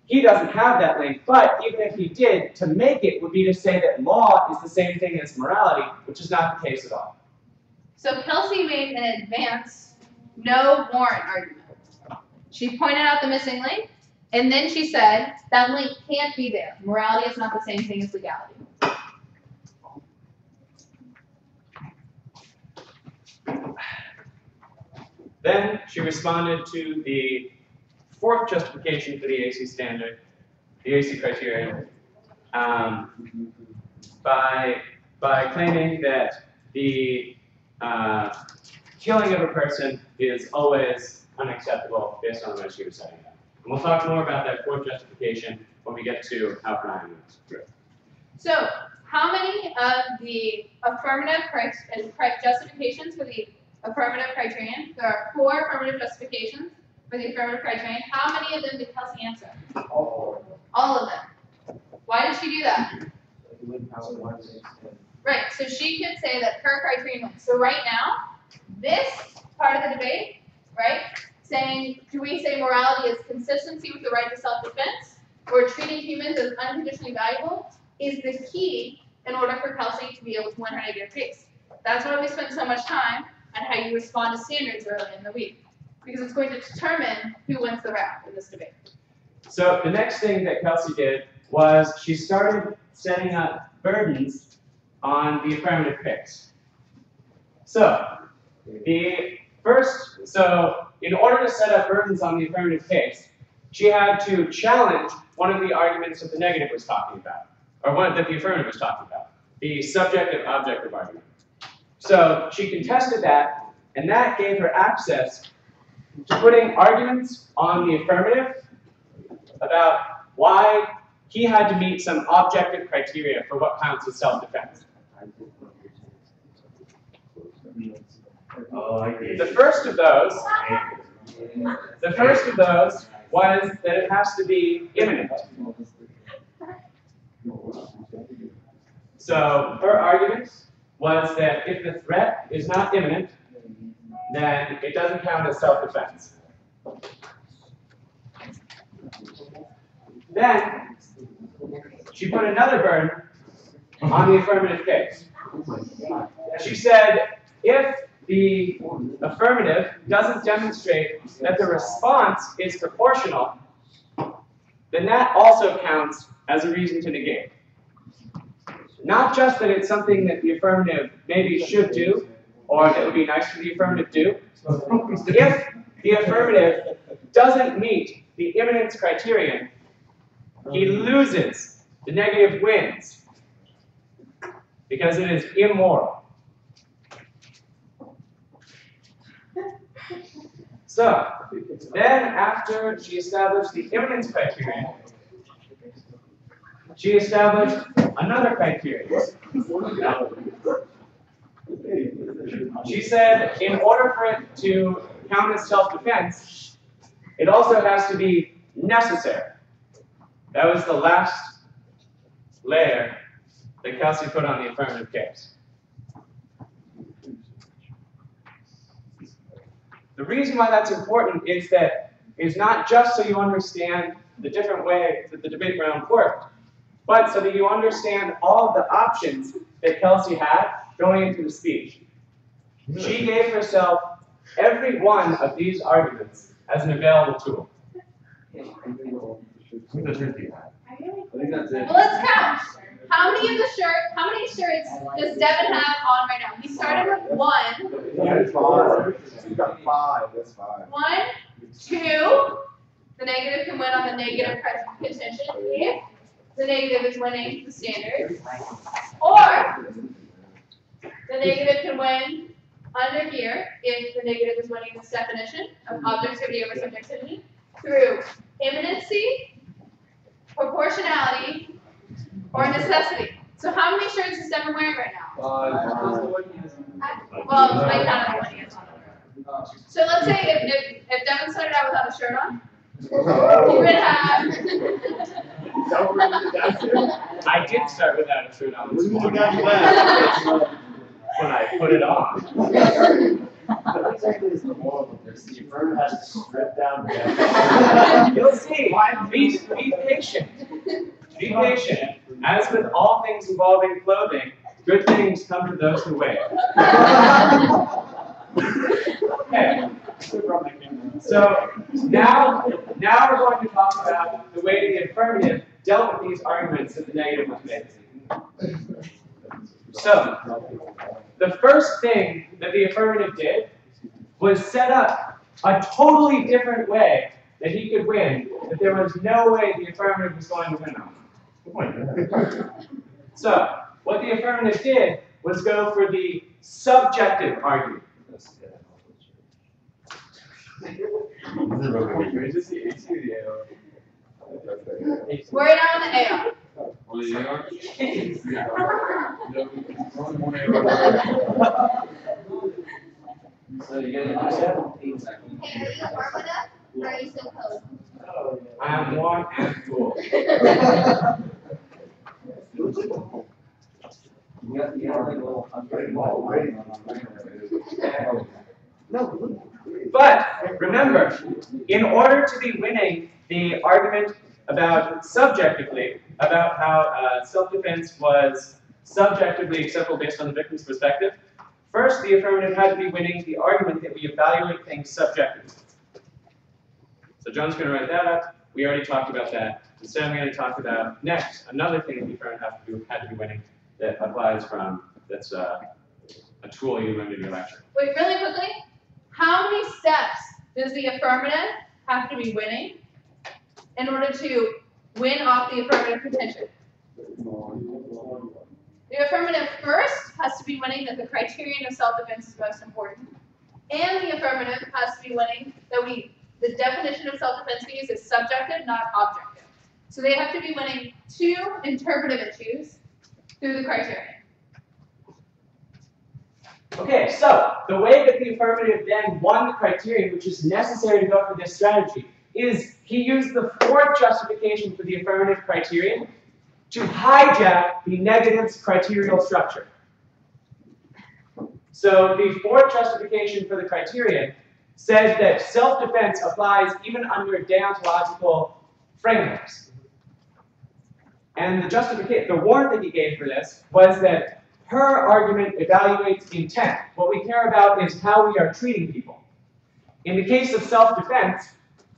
He doesn't have that link, but even if he did, to make it would be to say that law is the same thing as morality, which is not the case at all. So Kelsey made an advance no warrant argument. She pointed out the missing link, and then she said that link can't be there. Morality is not the same thing as legality. Then she responded to the fourth justification for the AC standard, the AC criterion, by claiming that the killing of a person is always unacceptable based on the way she was setting it up. And we'll talk more about that fourth justification when we get to how crime is. So, how many of the affirmative justifications for the affirmative criterion? There are 4 affirmative justifications for the affirmative criterion. How many of them did Kelsey answer? All of them. Why did she do that? Right, so she could say that her criterion wins. So right now, this part of the debate, right, saying, do we say morality is consistency with the right to self-defense, or treating humans as unconditionally valuable, is the key in order for Kelsey to be able to win her negative case. That's why we spent so much time on how you respond to standards early in the week, because it's going to determine who wins the round in this debate. So the next thing that Kelsey did was she started setting up burdens on the affirmative case. So in order to set up burdens on the affirmative case, she had to challenge one of the arguments that the negative was talking about, or one that the affirmative was talking about, the subjective-objective argument. So she contested that, and that gave her access to putting arguments on the affirmative about why he had to meet some objective criteria for what counts as self-defense. The first of those was that it has to be imminent. So her argument was that if the threat is not imminent, then it doesn't count as self-defense. Then she put another burden on the affirmative case. She said, if the affirmative doesn't demonstrate that the response is proportional, then that also counts as a reason to negate. Not just that it's something that the affirmative maybe should do, or that would be nice for the affirmative to do. If the affirmative doesn't meet the imminence criterion, he loses. The negative wins. Because it is immoral. So, then after she established the imminence criterion, she established another criterion. She said in order for it to count as self-defense, it also has to be necessary. That was the last layer that Kelsey put on the affirmative case. The reason why that's important is that it's not just so you understand the different way that the debate round worked, but so that you understand all of the options that Kelsey had going into the speech. She gave herself every one of these arguments as an available tool. I think that's it. Well, let's count. How many shirts does Devin have on right now? We started with 1. You got 5. That's 5. 1, 2. The negative can win on the negative contention if the negative is winning the standard. Or the negative can win under here if the negative is winning this definition of objectivity over subjectivity through imminency, proportionality, or necessity. So how many shirts is Devin wearing right now? 5. Well, I counted one he has on. So let's say if Devin started out without a shirt on, he would have. I did start without a shirt on this When morning. When I put it on. What exactly is the moral of this? The affirmative has to strip down the You'll see. Be patient. Be patient. As with all things involving clothing, good things come to those who wait. Okay. So now we're going to talk about the way the affirmative dealt with these arguments that the negative was making. So the first thing that the affirmative did was set up a totally different way that he could win, that there was no way the affirmative was going to win on. So, what the affirmative did was go for the subjective argument. Is this the AC or the AR? We're now on the AR. Or the AR? So you gotta do 17 seconds. Hey, are you affirmative or are you still code? I am one and cool. You got like a little But remember, in order to be winning the argument about subjectively, about how self-defense was subjectively acceptable based on the victim's perspective, first the affirmative had to be winning the argument that we evaluate things subjectively. So John's going to write that up. We already talked about that. Instead, I'm going to talk about next another thing that the affirmative had to be winning that applies from that's a tool you learned in your lecture. Wait, really quickly. How many steps does the affirmative have to be winning in order to win off the affirmative contention? The affirmative first has to be winning that the criterion of self-defense is most important, and the affirmative has to be winning that the definition of self-defense we use is subjective, not objective. So they have to be winning 2 interpretive issues through the criterion. Okay, so the way that the affirmative then won the criterion, which is necessary to go for this strategy, is he used the 4th justification for the affirmative criterion to hijack the negative's criterial structure. So the 4th justification for the criterion says that self-defense applies even under deontological frameworks. And the warrant that he gave for this was that her argument evaluates intent. What we care about is how we are treating people. In the case of self-defense,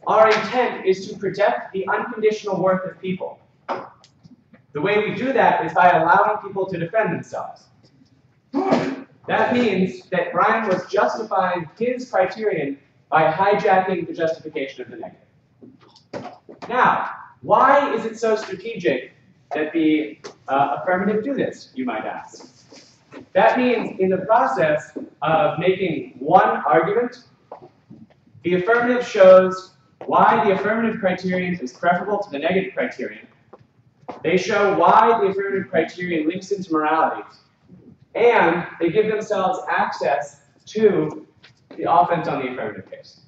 our intent is to protect the unconditional worth of people. The way we do that is by allowing people to defend themselves. That means that Brian was justifying his criterion by hijacking the justification of the negative. Now, why is it so strategic that the affirmative do this, you might ask? That means in the process of making one argument, the affirmative shows why the affirmative criterion is preferable to the negative criterion. They show why the affirmative criterion links into morality. And they give themselves access to the offense on the affirmative case.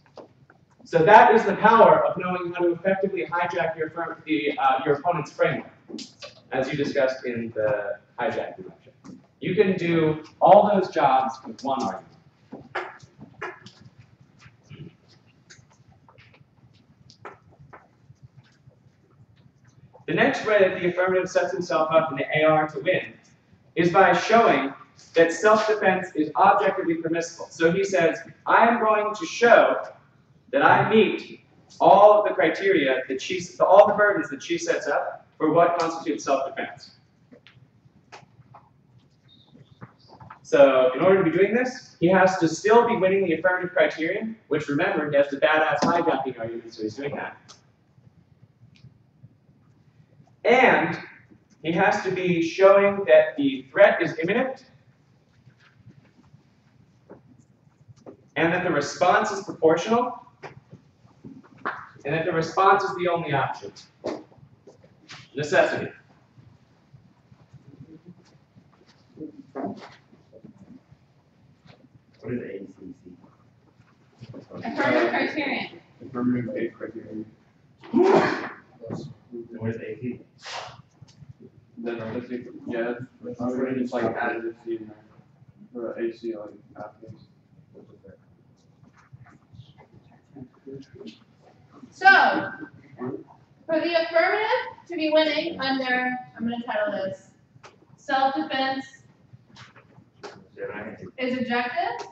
So that is the power of knowing how to effectively hijack your opponent's framework, as you discussed in the hijacking lecture. You can do all those jobs with one argument. The next way that the affirmative sets himself up in the AR to win is by showing that self-defense is objectively permissible. So he says, I am going to show that I meet all of the criteria that all the burdens that she sets up for what constitutes self-defense. So in order to be doing this, he has to still be winning the affirmative criterion, which remember, he has the badass hijacking argument, so he's doing that. And he has to be showing that the threat is imminent, and that the response is proportional, and that the response is the only option. Necessity. What is ACC? Affirmative criterion. Affirmative criterion. What is AC? Then yeah, I'm ready to like additive C in there. For AC like Adaptations. So, for the affirmative to be winning under, I'm going to title this, self-defense is objective.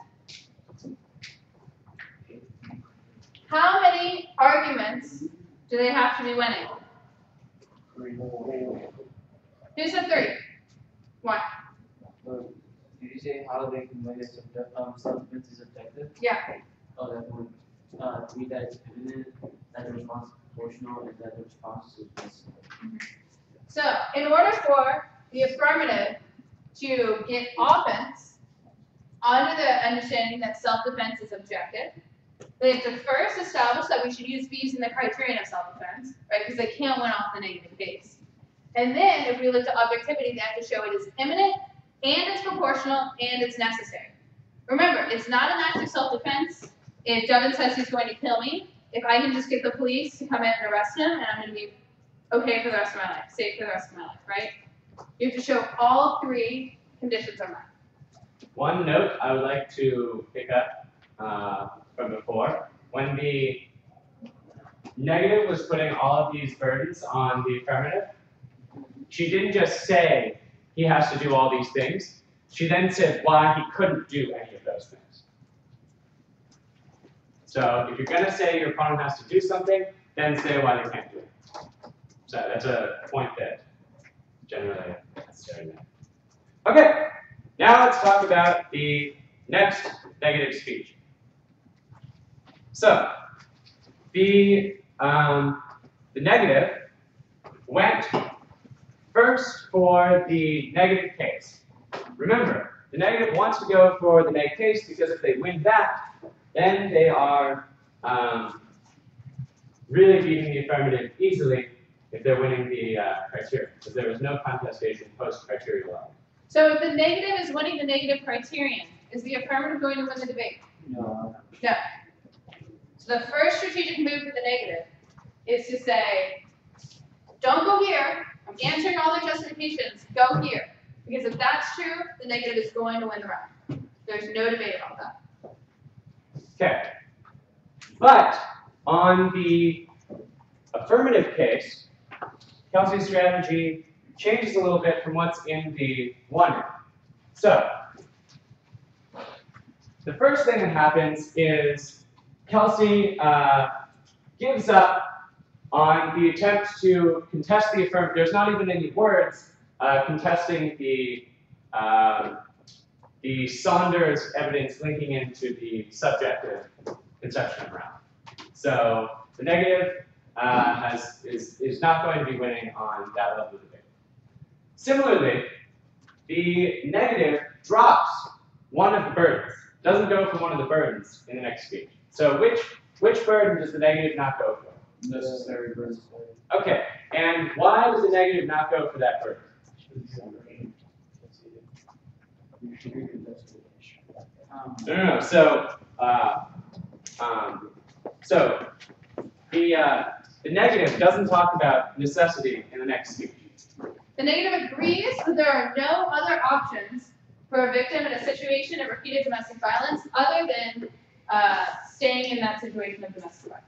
How many arguments do they have to be winning? Who said 3? 1. Did you say how they can win self-defense is objective? Yeah. Oh, that one. 3 that is imminent, that the response is proportional and that the response is necessary. So, in order for the affirmative to get offense, under the understanding that self-defense is objective, they have to first establish that we should use B's in the criterion of self-defense, right? Because they can't win off the negative case. And then, if we look to objectivity, they have to show it is imminent, and it's proportional, and it's necessary. Remember, it's not an act of self-defense if Devin says he's going to kill me, if I can just get the police to come in and arrest him, and I'm going to be okay for the rest of my life, safe for the rest of my life, right? You have to show all three conditions are met. One note I would like to pick up from before, when the negative was putting all of these burdens on the affirmative, she didn't just say he has to do all these things. She then said why he couldn't do any of those things. So if you're going to say your opponent has to do something, then say why they can't do it. So that's a point that generally necessary. Okay, now let's talk about the next negative speech. So the negative went first for the negative case. Remember, the negative wants to go for the negative case because if they win that, then they are really beating the affirmative easily if they're winning the criteria, because there was no contestation post-criteria level. So if the negative is winning the negative criterion, is the affirmative going to win the debate? No. No. So the first strategic move for the negative is to say, don't go here. I'm answering all their justifications. Go here. Because if that's true, the negative is going to win the round. There's no debate about that. Okay. But on the affirmative case, Kelsey's strategy changes a little bit from what's in the one. So, the first thing that happens is Kelsey gives up on the attempt to contest the affirmative. There's not even any words contesting the Saunders evidence linking into the subjective conception of round. So the negative is not going to be winning on that level of debate. Similarly, the negative drops one of the burdens, doesn't go for one of the burdens in the next speech. So which burden does the negative not go for? Necessary burden. Okay, and why does the negative not go for that burden? No. So the negative doesn't talk about necessity in the next speech. The negative agrees that there are no other options for a victim in a situation of repeated domestic violence other than staying in that situation of domestic violence.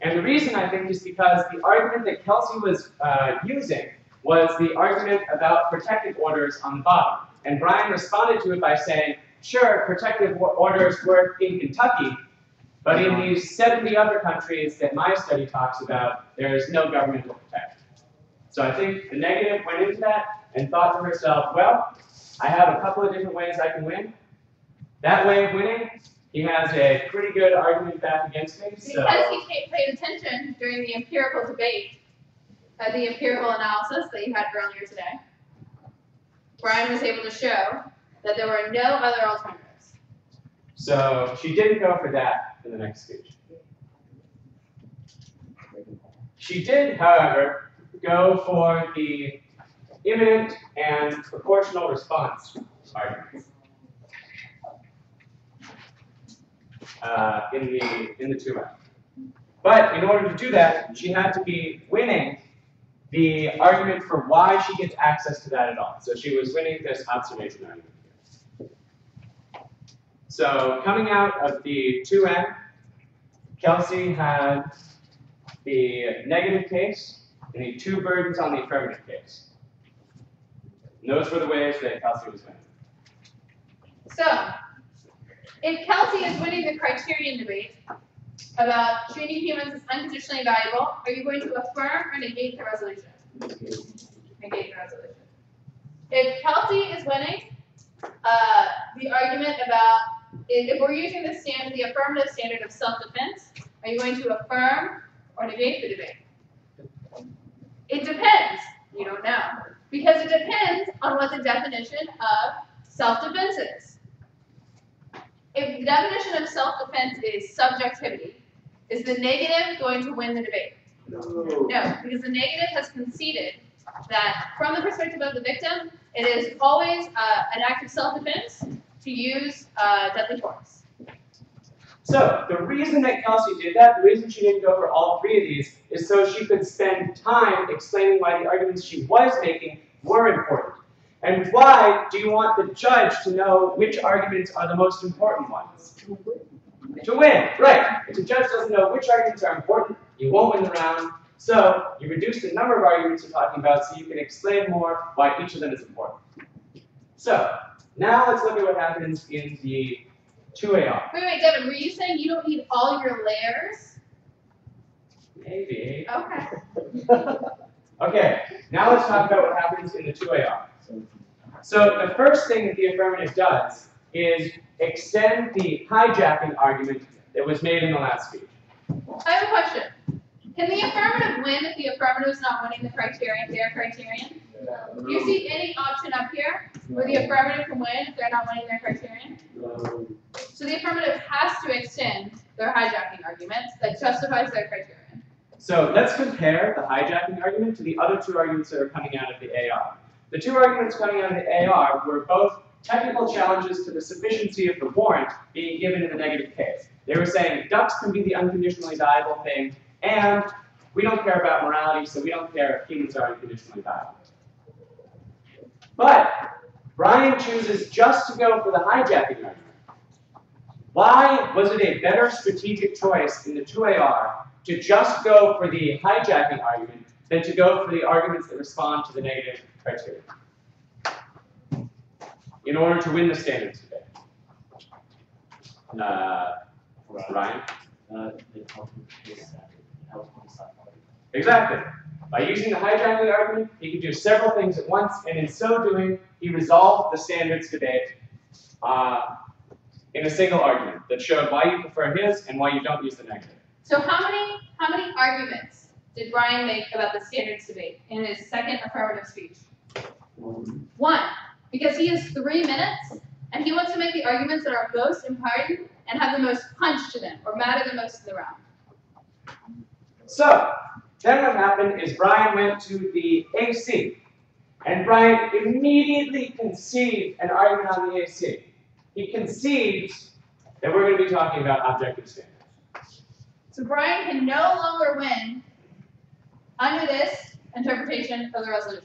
And the reason, I think, is because the argument that Kelsey was using was the argument about protective orders on the bottom. And Brian responded to it by saying, sure, protective orders work in Kentucky, but in these 70 other countries that my study talks about, there is no governmental protection. So I think the negative went into that and thought to herself, well, I have a couple of different ways I can win. That way of winning, he has a pretty good argument back against me. So. Because he paid attention during the empirical debate, the empirical analysis that you had earlier today, Brian was able to show that there were no other alternatives. So she didn't go for that in the next speech. She did, however, go for the imminent and proportional response arguments in the 2 round. But in order to do that, she had to be winning the argument for why she gets access to that at all. So she was winning this observation argument here. So coming out of the 2N, Kelsey had the negative case and the 2 burdens on the affirmative case. And those were the ways that Kelsey was winning. So, if Kelsey is winning the criterion debate about treating humans as unconditionally valuable, are you going to affirm or negate the resolution? Negate the resolution. If Kelsey is winning the argument about, if we're using the affirmative standard of self-defense, are you going to affirm or negate the debate? It depends. You don't know. Because it depends on what the definition of self-defense is. If the definition of self-defense is subjectivity, is the negative going to win the debate? No, because the negative has conceded that from the perspective of the victim, it is always an act of self-defense to use deadly force. So the reason that Kelsey did that, the reason she didn't go for all three of these, is so she could spend time explaining why the arguments she was making were important. And why do you want the judge to know which arguments are the most important ones? To win, right. If the judge doesn't know which arguments are important, you won't win the round. So you reduce the number of arguments you're talking about so you can explain more why each of them is important. So now let's look at what happens in the 2AR. Wait, Devin, were you saying you don't need all your layers? Maybe. Okay. Okay, now let's talk about what happens in the 2AR. So the first thing that the affirmative does is extend the hijacking argument that was made in the last speech. I have a question. Can the affirmative win if the affirmative is not winning the criterion, their criterion? Do you see any option up here where the affirmative can win if they're not winning their criterion? So the affirmative has to extend their hijacking argument that justifies their criterion. So let's compare the hijacking argument to the other two arguments that are coming out of the AR. The two arguments coming out of the AR were both technical challenges to the sufficiency of the warrant being given in the negative case. They were saying ducks can be the unconditionally viable thing, and we don't care about morality, so we don't care if humans are unconditionally viable. But Brian chooses just to go for the hijacking argument. Why was it a better strategic choice in the 2AR to just go for the hijacking argument than to go for the arguments that respond to the negative criteria in order to win the standards debate? Ryan? Exactly. By using the hijacking argument, he could do several things at once, and in so doing, he resolved the standards debate in a single argument that showed why you prefer his and why you don't use the negative. So how many arguments did Brian make about the standards debate in his second affirmative speech? One, because he has 3 minutes, and he wants to make the arguments that are most important and have the most punch to them, or matter the most in the round. So, then what happened is Brian went to the AC, and Brian immediately conceived an argument on the AC. He concedes that we're going to be talking about objective standards. So Brian can no longer win under this interpretation of the resolution.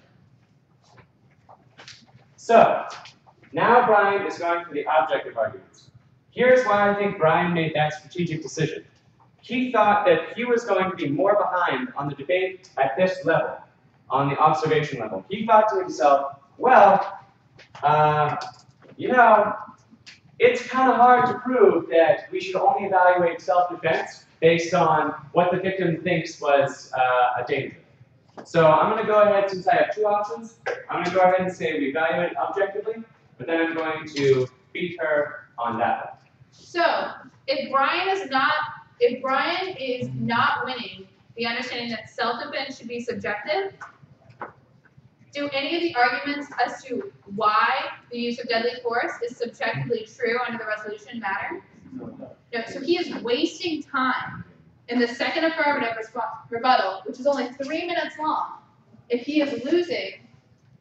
So, now Brian is going for the objective arguments. Here's why I think Brian made that strategic decision. He thought that he was going to be more behind on the debate at this level, on the observation level. He thought to himself, well, you know, it's kind of hard to prove that we should only evaluate self-defense based on what the victim thinks was a danger. So I'm going to go ahead, since I have two options, I'm going to go ahead and say we evaluate it objectively, but then I'm going to beat her on that one. So if Brian is not winning the understanding that self-defense should be subjective, do any of the arguments as to why the use of deadly force is subjectively true under the resolution matter? No, so he is wasting time in the second affirmative rebuttal, which is only 3 minutes long, if he is losing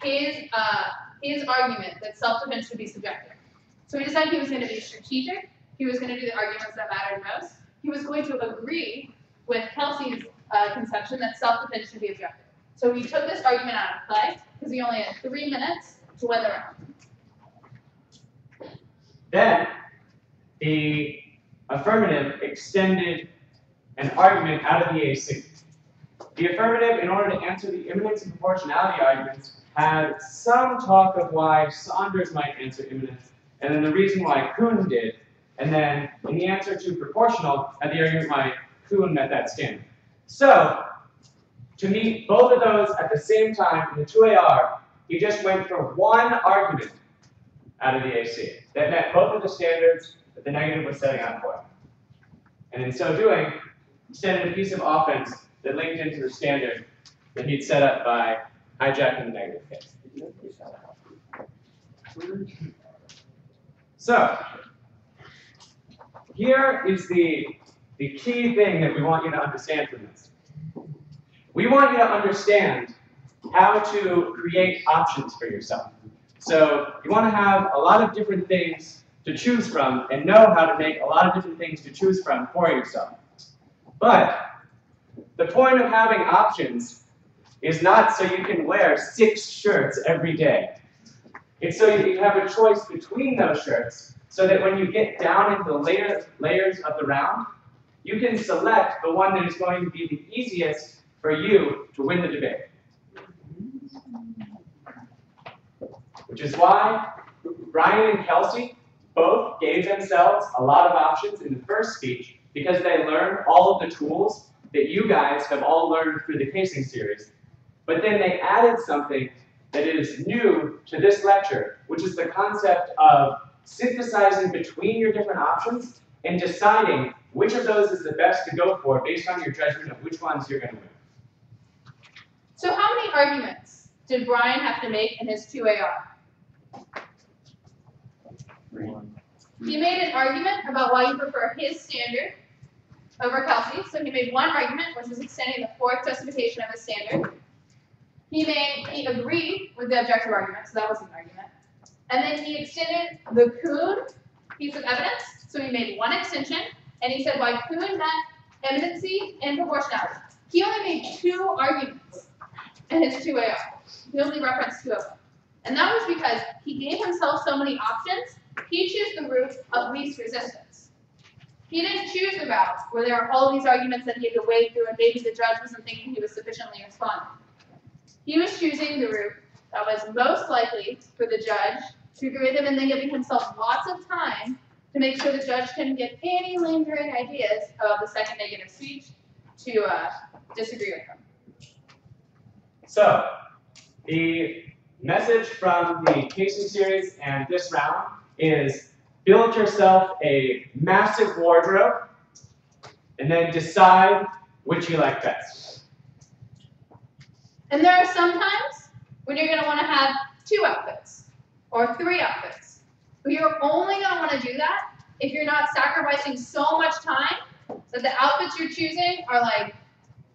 his argument that self-defense should be subjective. So he decided he was going to be strategic. He was going to do the arguments that mattered most. He was going to agree with Kelsey's conception that self-defense should be objective. So he took this argument out of play because he only had 3 minutes to win the round. Then the affirmative extended an argument out of the AC. The affirmative, in order to answer the imminence and proportionality arguments, had some talk of why Saunders might answer imminence, and then the reason why Kuhn did, and then in the answer to proportional, had the argument why Kuhn met that standard. So, to meet both of those at the same time in the 2AR, he just went for one argument out of the AC that met both of the standards that the negative was setting out for. And in so doing, extended a piece of offense that linked into the standard that he'd set up by hijacking the negative case. So, here is the key thing that we want you to understand from this. We want you to understand how to create options for yourself. So, you want to have a lot of different things to choose from and know how to make a lot of different things to choose from for yourself. But the point of having options is not so you can wear 6 shirts every day. It's so you have a choice between those shirts so that when you get down into the layers of the round, you can select the one that is going to be the easiest for you to win the debate. Which is why Brian and Kelsey both gave themselves a lot of options in the first speech because they learned all of the tools that you guys have all learned through the casing series. But then they added something that is new to this lecture, which is the concept of synthesizing between your different options and deciding which of those is the best to go for based on your judgment of which ones you're going to win. So how many arguments did Brian have to make in his 2AR? He made an argument about why you prefer his standard over Kelsey's. So he made one argument, which was extending the 4th justification of his standard. He agreed with the objective argument, so that was an argument. And then he extended the Kuhn piece of evidence. So he made one extension, and he said why Kuhn met eminency and proportionality. He only made 2 arguments in his 2AR. He only referenced 2 of them. And that was because he gave himself so many options, he chose the route of least resistance. He didn't choose the route where there were all these arguments that he had to wade through and maybe the judge wasn't thinking he was sufficiently responding. He was choosing the route that was most likely for the judge to agree with him and then giving himself lots of time to make sure the judge couldn't get any lingering ideas about the second negative speech to disagree with him. So, the message from the casing series and this round is build yourself a massive wardrobe and then decide which you like best. And there are some times when you're going to want to have 2 outfits or 3 outfits. But you're only going to want to do that if you're not sacrificing so much time that the outfits you're choosing are like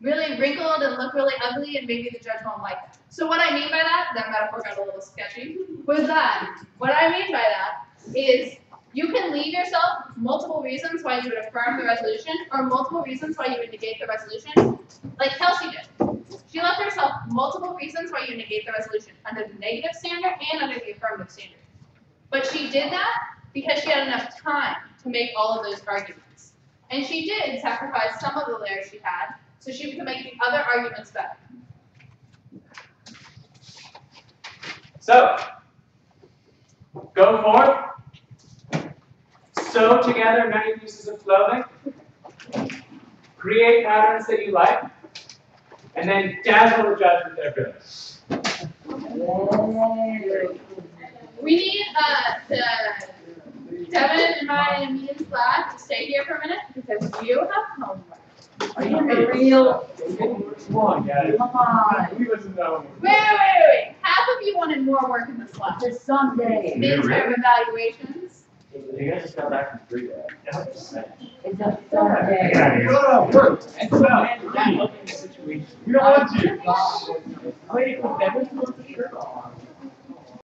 really wrinkled and look really ugly and maybe the judge won't like that. So what I mean by that metaphor got a little sketchy, was that what I mean by that is you can leave yourself multiple reasons why you would affirm the resolution or multiple reasons why you would negate the resolution, like Kelsey did. She left herself multiple reasons why you negate the resolution under the negative standard and under the affirmative standard. But she did that because she had enough time to make all of those arguments. And she did sacrifice some of the layers she had so she could make the other arguments better. So, go forth, sew together many pieces of clothing, create patterns that you like, and then dazzle the judge with their abilities. We need Devin and Ryan and me and Slack to stay here for a minute because you have homework. Are you for real? Come on, guys. Come on. We listen to them. Wait. Half of you wanted more work in this lab. Just someday. Midterm evaluations. You guys just got back from 3 days. It's a someday. Go to work. And so, look in the situation. We don't want you. Wait, Devin's supposed to shirt on.